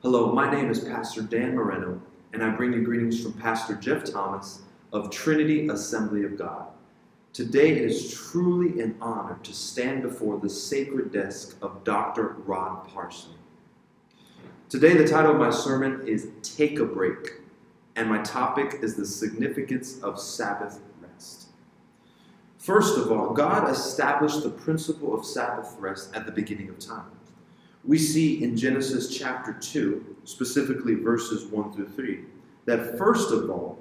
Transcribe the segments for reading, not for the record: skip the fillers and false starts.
Hello, my name is Pastor Dan Moreno, and I bring you greetings from Pastor Jeff Thomas of Trinity Assembly of God. Today it is truly an honor to stand before the sacred desk of Dr. Rod Parsley. Today the title of my sermon is Take a Break, and my topic is the significance of Sabbath rest. First of all, God established the principle of Sabbath rest at the beginning of time. We see in Genesis chapter 2, specifically verses 1 through 3, that first of all,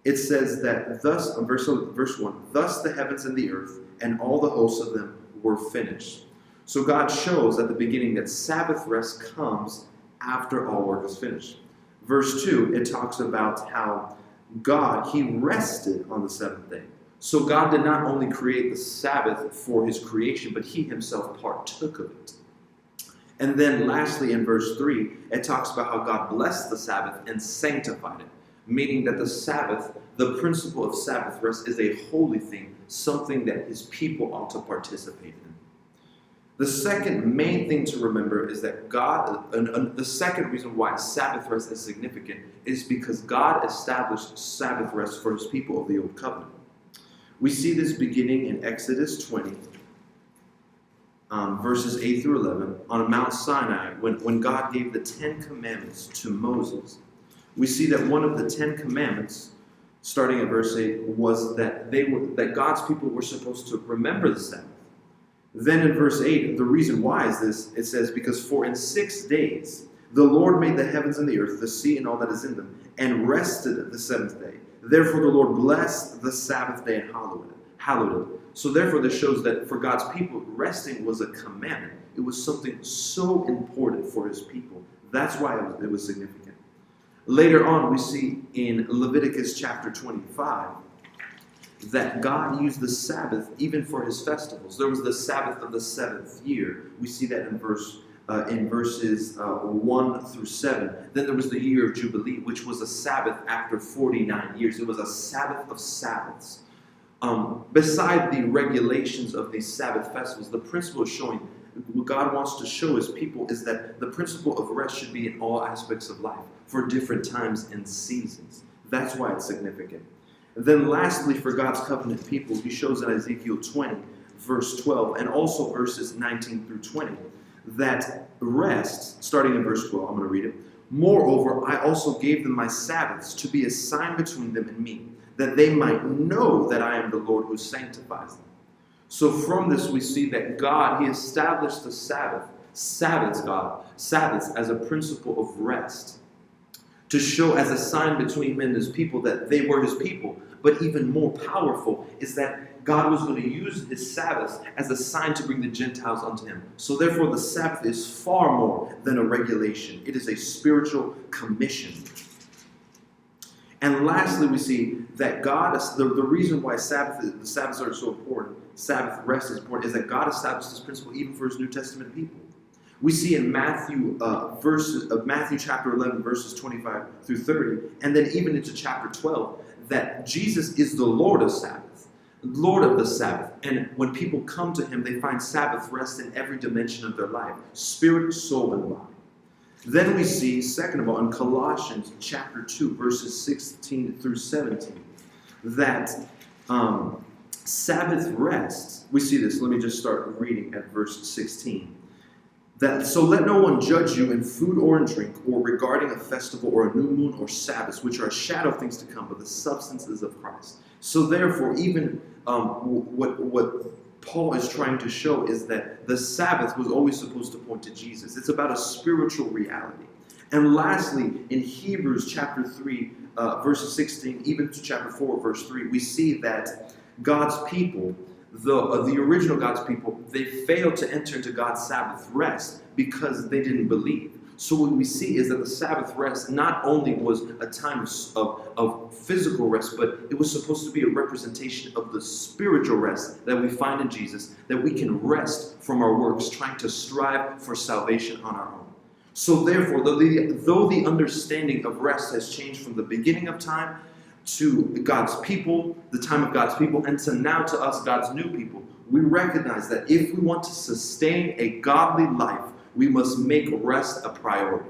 it says that thus, verse 1, thus the heavens and the earth and all the hosts of them were finished. So God shows at the beginning that Sabbath rest comes after all work is finished. Verse 2, it talks about how God, He rested on the seventh day. So God did not only create the Sabbath for His creation, but He Himself partook of it. And then lastly, in verse 3, it talks about how God blessed the Sabbath and sanctified it, meaning that the Sabbath, the principle of Sabbath rest, is a holy thing, something that His people ought to participate in. The second main thing to remember is that the second reason why Sabbath rest is significant is because God established Sabbath rest for His people of the Old Covenant. We see this beginning in Exodus 20, verses 8 through 11, on Mount Sinai, when God gave the 10 Commandments to Moses. We see that one of the 10 Commandments, starting at verse 8, was that God's people were supposed to remember the Sabbath. Then in verse 8, the reason why is this, it says, because for in 6 days the Lord made the heavens and the earth, the sea and all that is in them, and rested the seventh day. Therefore the Lord blessed the Sabbath day and hallowed it. So therefore this shows that for God's people, resting was a commandment. It was something so important for His people. That's why it was significant. Later on, we see in Leviticus chapter 25 that God used the Sabbath even for His festivals. There was the Sabbath of the seventh year. We see that in verses 1 through 7. Then there was the year of Jubilee, which was a Sabbath after 49 years. It was a Sabbath of Sabbaths. Beside the regulations of these Sabbath festivals, the principle is showing, what God wants to show His people is that the principle of rest should be in all aspects of life, for different times and seasons. That's why it's significant. And then lastly, for God's covenant people, He shows in Ezekiel 20, verse 12, and also verses 19 through 20, that rest, starting in verse 12, I'm going to read it. Moreover, I also gave them my Sabbaths to be a sign between them and me, that they might know that I am the Lord who sanctifies them. So from this we see that God, He established the Sabbaths as a principle of rest, to show as a sign between Him and His people that they were His people. But even more powerful is that God was going to use His Sabbaths as a sign to bring the Gentiles unto Him. So therefore the Sabbath is far more than a regulation. It is a spiritual commission. And lastly, we see that God, the reason why the Sabbaths are so important, Sabbath rest is important, is that God established this principle even for His New Testament people. We see in Matthew chapter 11, verses 25 through 30, and then even into chapter 12, that Jesus is the Lord of Sabbath, Lord of the Sabbath. And when people come to Him, they find Sabbath rest in every dimension of their life, spirit, soul, and body. Then we see, second of all, in Colossians chapter 2, verses 16 through 17, that Sabbath rest, we see this. Let me just start reading at verse 16. So let no one judge you in food or in drink, or regarding a festival or a new moon or Sabbaths, which are a shadow of things to come, but the substances of Christ. So therefore, even what Paul is trying to show is that the Sabbath was always supposed to point to Jesus. It's about a spiritual reality. And lastly, in Hebrews chapter 3, verses 16, even to chapter 4, verse 3, we see that God's people, the original God's people, they failed to enter into God's Sabbath rest because they didn't believe. So what we see is that the Sabbath rest not only was a time of physical rest, but it was supposed to be a representation of the spiritual rest that we find in Jesus, that we can rest from our works, trying to strive for salvation on our own. So therefore, though the understanding of rest has changed from the beginning of time to God's people, the time of God's people, and to now to us, God's new people, we recognize that if we want to sustain a godly life, we must make rest a priority.